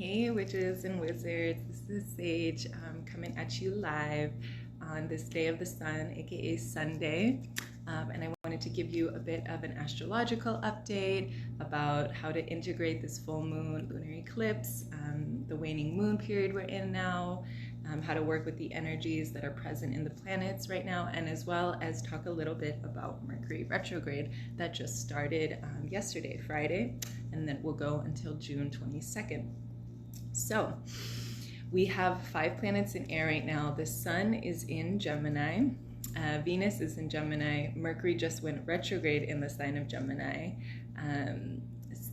Hey witches and wizards, this is Sage coming at you live on this day of the sun, aka Sunday. And I wanted to give you a bit of an astrological update about how to integrate this full moon lunar eclipse, the waning moon period we're in now, how to work with the energies that are present in the planets right now, and as well as talk a little bit about Mercury Retrograde that just started yesterday, Friday, and then will go until June 22nd. So we have 5 planets in air right now. The sun is in Gemini, Venus is in Gemini, Mercury just went retrograde in the sign of Gemini,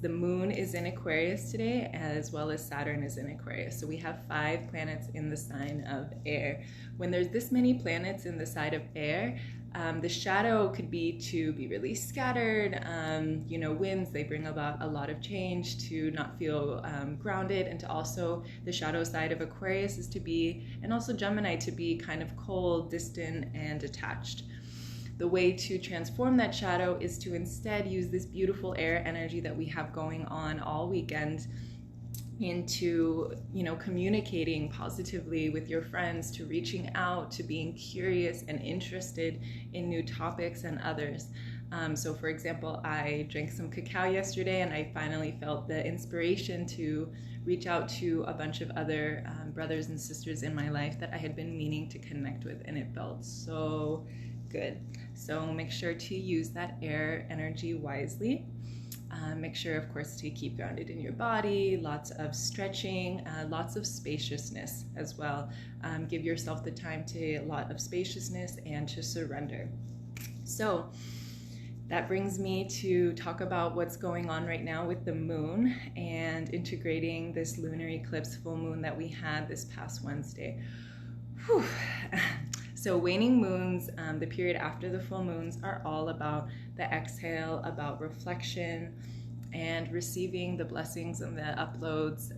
the moon is in Aquarius today, as well as Saturn is in Aquarius. So we have 5 planets in the sign of air. When there's this many planets in the sign of air, the shadow could be to be really scattered. Winds, they bring about a lot of change, to not feel grounded, and to also the shadow side of Aquarius is to be, and also Gemini, to be kind of cold, distant, and detached. The way to transform that shadow is to instead use this beautiful air energy that we have going on all weekend into, communicating positively with your friends, to reaching out, to being curious and interested in new topics and others. So for example, I drank some cacao yesterday and I finally felt the inspiration to reach out to a bunch of other brothers and sisters in my life that I had been meaning to connect with, and it felt so good. So make sure to use that air energy wisely. Make sure, of course, to keep grounded in your body, lots of stretching, lots of spaciousness as well. Give yourself the time to a lot of spaciousness and to surrender. So that brings me to talk about what's going on right now with the moon and integrating this lunar eclipse full moon that we had this past Wednesday. Whew. So waning moons, the period after the full moons, are all about the exhale, about reflection, and receiving the blessings and the uploads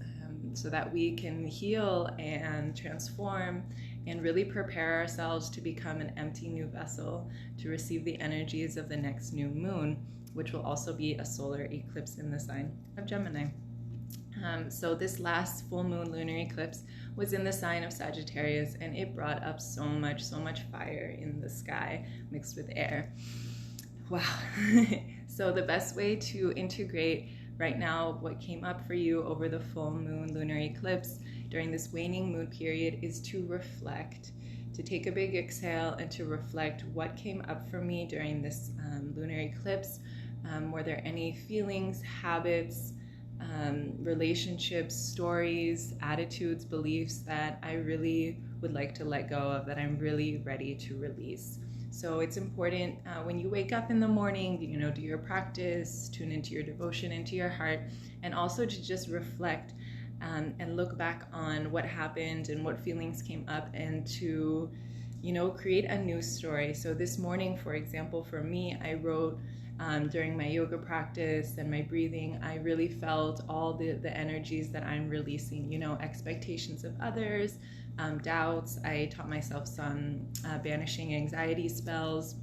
so that we can heal and transform and really prepare ourselves to become an empty new vessel to receive the energies of the next new moon, which will also be a solar eclipse in the sign of Gemini. So this last full moon lunar eclipse was in the sign of Sagittarius, and it brought up so much fire in the sky mixed with air. Wow. So the best way to integrate right now what came up for you over the full moon lunar eclipse during this waning moon period is to reflect, to take a big exhale and to reflect what came up for me during this lunar eclipse. Were there any feelings, habits, relationships, stories, attitudes, beliefs that I really would like to let go of, that I'm really ready to release? So it's important when you wake up in the morning, do your practice, tune into your devotion, into your heart, and also to just reflect and look back on what happened and what feelings came up, and to, create a new story. So this morning, for example, for me, I wrote during my yoga practice and my breathing, I really felt all the energies that I'm releasing, expectations of others, doubts. I taught myself some banishing anxiety spells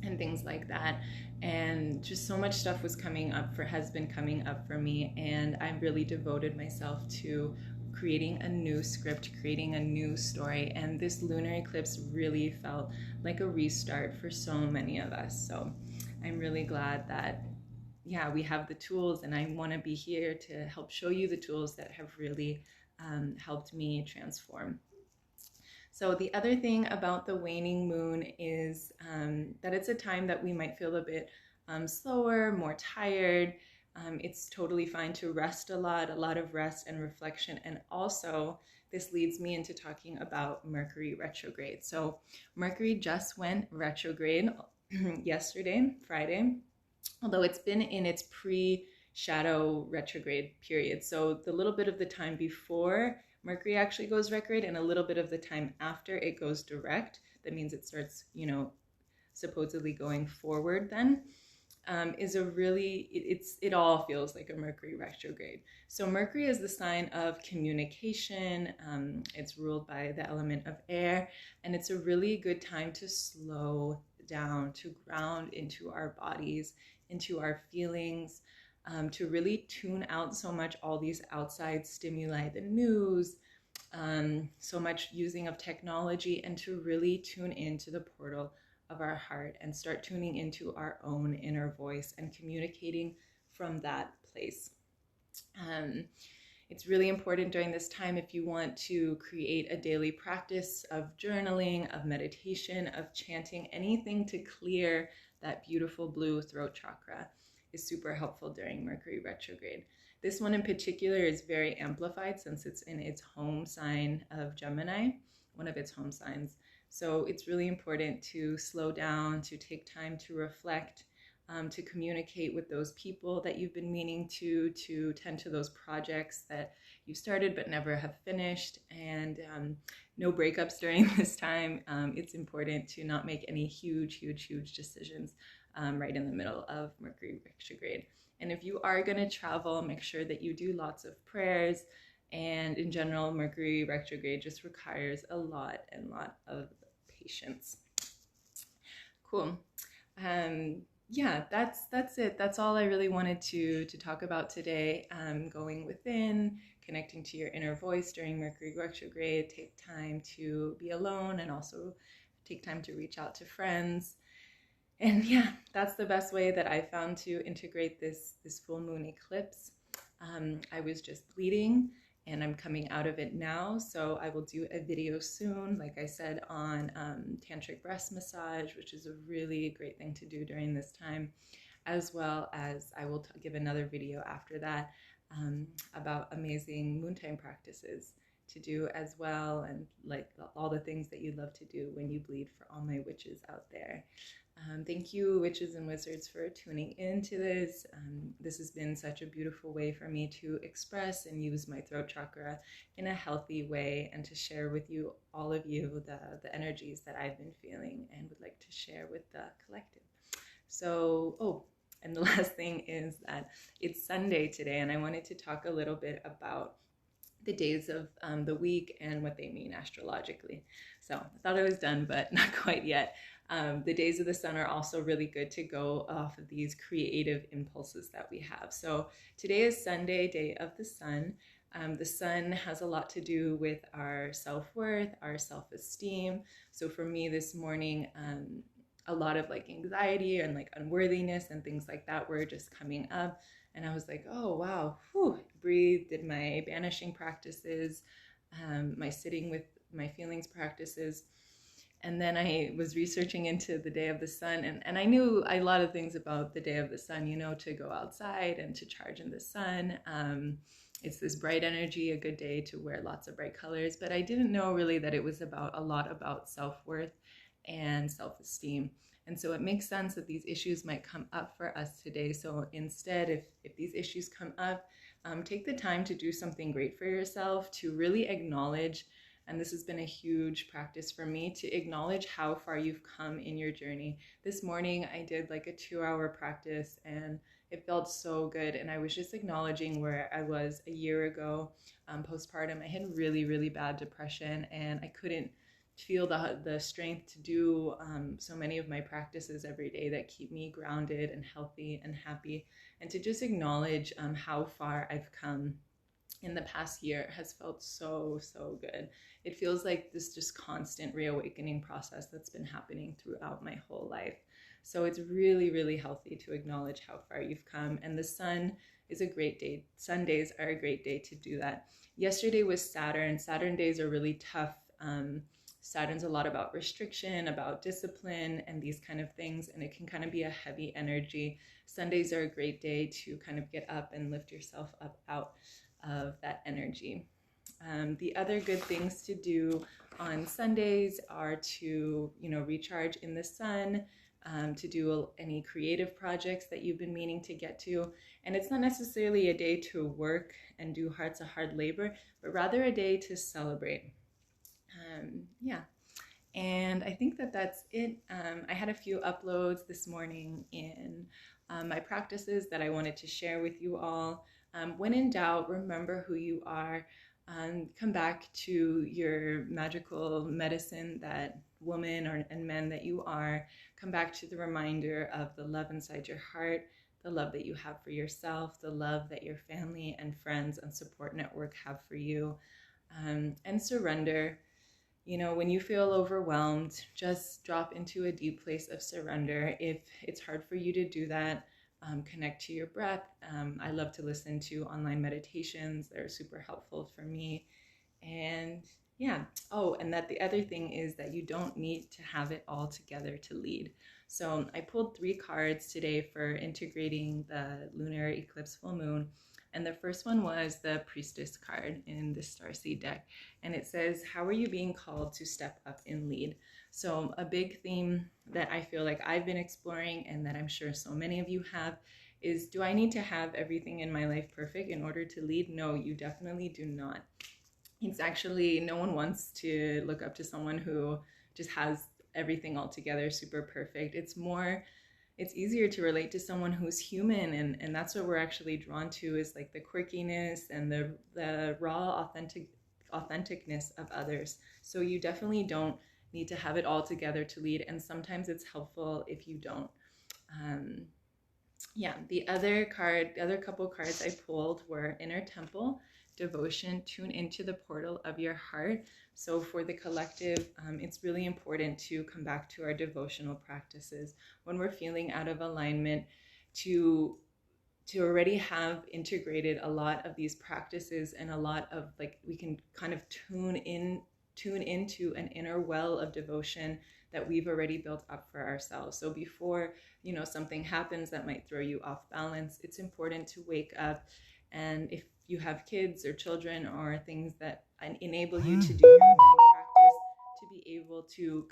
and things like that. And just so much stuff has been coming up for me. And I really devoted myself to creating a new script, creating a new story. And this lunar eclipse really felt like a restart for so many of us. So I'm really glad that, we have the tools, and I want to be here to help show you the tools that have really helped me transform. So the other thing about the waning moon is that it's a time that we might feel a bit slower, more tired. It's totally fine to rest a lot of rest and reflection. And also, this leads me into talking about Mercury retrograde. So Mercury just went retrograde yesterday, Friday, although it's been in its pre-shadow retrograde period. So the little bit of the time before Mercury actually goes retrograde and a little bit of the time after it goes direct, that means it starts, supposedly going forward then, is a really, it all feels like a Mercury retrograde. So Mercury is the sign of communication. It's ruled by the element of air, and it's a really good time to slow down, to ground into our bodies, into our feelings, to really tune out so much all these outside stimuli, the news, so much using of technology, and to really tune into the portal of our heart and start tuning into our own inner voice and communicating from that place. It's really important during this time, if you want to create a daily practice of journaling, of meditation, of chanting, anything to clear that beautiful blue throat chakra is super helpful during Mercury retrograde. This one in particular is very amplified since it's in its home sign of Gemini, one of its home signs. So it's really important to slow down, to take time to reflect, to communicate with those people that you've been meaning to tend to those projects that you started but never have finished, and no breakups during this time. It's important to not make any huge decisions right in the middle of Mercury retrograde. And if you are going to travel, make sure that you do lots of prayers. And in general, Mercury retrograde just requires a lot of patience. Cool. Yeah, that's it. That's all I really wanted to talk about today. Going within, connecting to your inner voice during Mercury retrograde. Take time to be alone, and also take time to reach out to friends. And yeah, that's the best way that I found to integrate this full moon eclipse. I was just bleeding, and I'm coming out of it now. So I will do a video soon, like I said, on tantric breast massage, which is a really great thing to do during this time, as well as I will give another video after that about amazing moontime practices to do as well, and like all the things that you love to do when you bleed, for all my witches out there. Thank you, witches and wizards, for tuning into this. This has been such a beautiful way for me to express and use my throat chakra in a healthy way, and to share with you, all of you, the energies that I've been feeling and would like to share with the collective. So, and the last thing is that it's Sunday today, and I wanted to talk a little bit about the days of the week and what they mean astrologically. So I thought I was done, but not quite yet. The days of the sun are also really good to go off of these creative impulses that we have. So today is Sunday, day of the sun. The sun has a lot to do with our self-worth, our self-esteem. So for me this morning, a lot of like anxiety and like unworthiness and things like that were just coming up. And I was like, oh, wow, breathe, did my banishing practices, my sitting with my feelings practices. And then I was researching into the day of the sun, and I knew a lot of things about the day of the sun, to go outside and to charge in the sun. It's this bright energy, a good day to wear lots of bright colors, but I didn't know really that it was a lot about self-worth and self-esteem. And so it makes sense that these issues might come up for us today. So instead, if these issues come up, take the time to do something great for yourself, to really acknowledge, and this has been a huge practice for me, to acknowledge how far you've come in your journey. This morning, I did like a 2-hour practice, and it felt so good. And I was just acknowledging where I was a year ago, postpartum. I had really bad depression, and I couldn't feel the strength to do so many of my practices every day that keep me grounded and healthy and happy. And to just acknowledge how far I've come in the past year has felt so good. It feels like this just constant reawakening process that's been happening throughout my whole life. So it's really healthy to acknowledge how far you've come. And the sun is a great day. Sundays are a great day to do that. Yesterday was Saturn. Saturn days are really tough. Saturn's a lot about restriction, about discipline, and these kind of things, and it can kind of be a heavy energy. Sundays are a great day to kind of get up and lift yourself up out of that energy. The other good things to do on Sundays are to, recharge in the sun, to do any creative projects that you've been meaning to get to. And it's not necessarily a day to work and do hearts of hard labor, but rather a day to celebrate. And I think that's it. I had a few uploads this morning in my practices that I wanted to share with you all. When in doubt, remember who you are. Come back to your magical medicine, that woman and men that you are. Come back to the reminder of the love inside your heart, the love that you have for yourself, the love that your family and friends and support network have for you, and surrender. You know, when you feel overwhelmed, just drop into a deep place of surrender. If it's hard for you to do that, connect to your breath. I love to listen to online meditations. They're super helpful for me. And yeah. Oh, and that the other thing is that you don't need to have it all together to lead. So I pulled 3 cards today for integrating the lunar eclipse full moon. And the first one was the Priestess card in the Starseed deck. And it says, how are you being called to step up and lead? So a big theme that I feel like I've been exploring, and that I'm sure so many of you have, is, do I need to have everything in my life perfect in order to lead? No, you definitely do not. It's actually, no one wants to look up to someone who just has everything all together, super perfect. It's easier to relate to someone who's human, and that's what we're actually drawn to, is like the quirkiness and the raw authenticness of others. So you definitely don't need to have it all together to lead, and sometimes it's helpful if you don't. Yeah, the other couple cards I pulled were Inner Temple, Devotion, tune into the portal of your heart. So for the collective, it's really important to come back to our devotional practices when we're feeling out of alignment, to already have integrated a lot of these practices, and a lot of, like, we can kind of tune into an inner well of devotion that we've already built up for ourselves. So before, you know, something happens that might throw you off balance, it's important to wake up. And if you have kids or children or things that enable you to do your morning practice, to be able to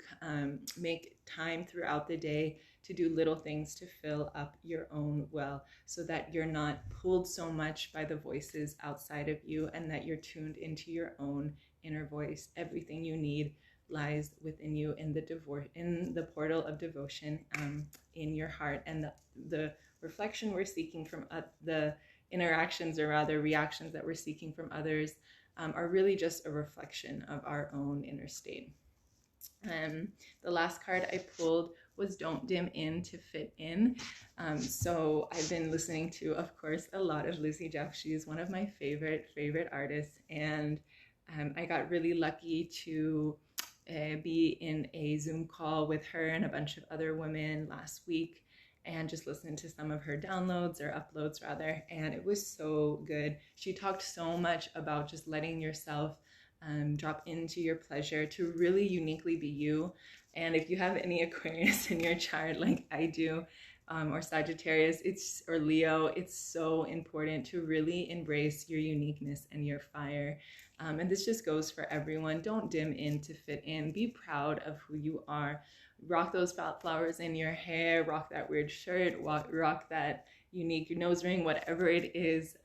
make time throughout the day to do little things to fill up your own well, so that you're not pulled so much by the voices outside of you, and that you're tuned into your own inner voice. Everything you need lies within you, in the portal of devotion, in your heart. And the reflection we're seeking from the interactions, or rather reactions that we're seeking from others, are really just a reflection of our own inner state. The last card I pulled was Don't Dim In to Fit In. So I've been listening to, of course, a lot of Lizzie Jeff. She's one of my favorite artists, and I got really lucky to be in a Zoom call with her and a bunch of other women last week, and just listen to some of her downloads, or uploads rather, and it was so good. She talked so much about just letting yourself drop into your pleasure, to really uniquely be you. And if you have any Aquarius in your chart like I do, or Sagittarius, or Leo, it's so important to really embrace your uniqueness and your fire. And this just goes for everyone. Don't dim in to fit in. Be proud of who you are. Rock those flowers in your hair, rock that weird shirt, rock that unique nose ring, whatever it is.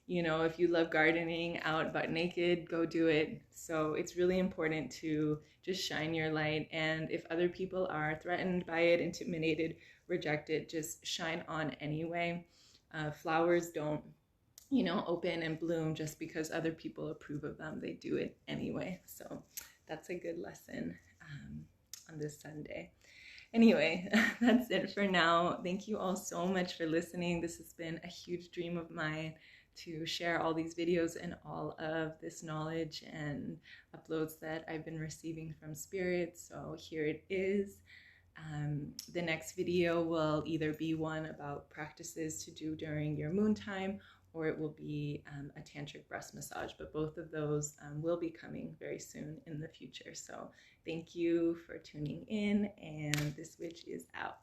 You know, if you love gardening out butt naked, go do it. So it's really important to just shine your light. And if other people are threatened by it, intimidated, rejected, just shine on anyway. Flowers don't, you know, open and bloom just because other people approve of them. They do it anyway. So that's a good lesson on this Sunday. Anyway, that's it for now. Thank you all so much for listening. This has been a huge dream of mine, to share all these videos and all of this knowledge and uploads that I've been receiving from Spirit. So here it is. The next video will either be one about practices to do during your moon time, or it will be a tantric breast massage, but both of those will be coming very soon in the future. So thank you for tuning in, and this witch is out.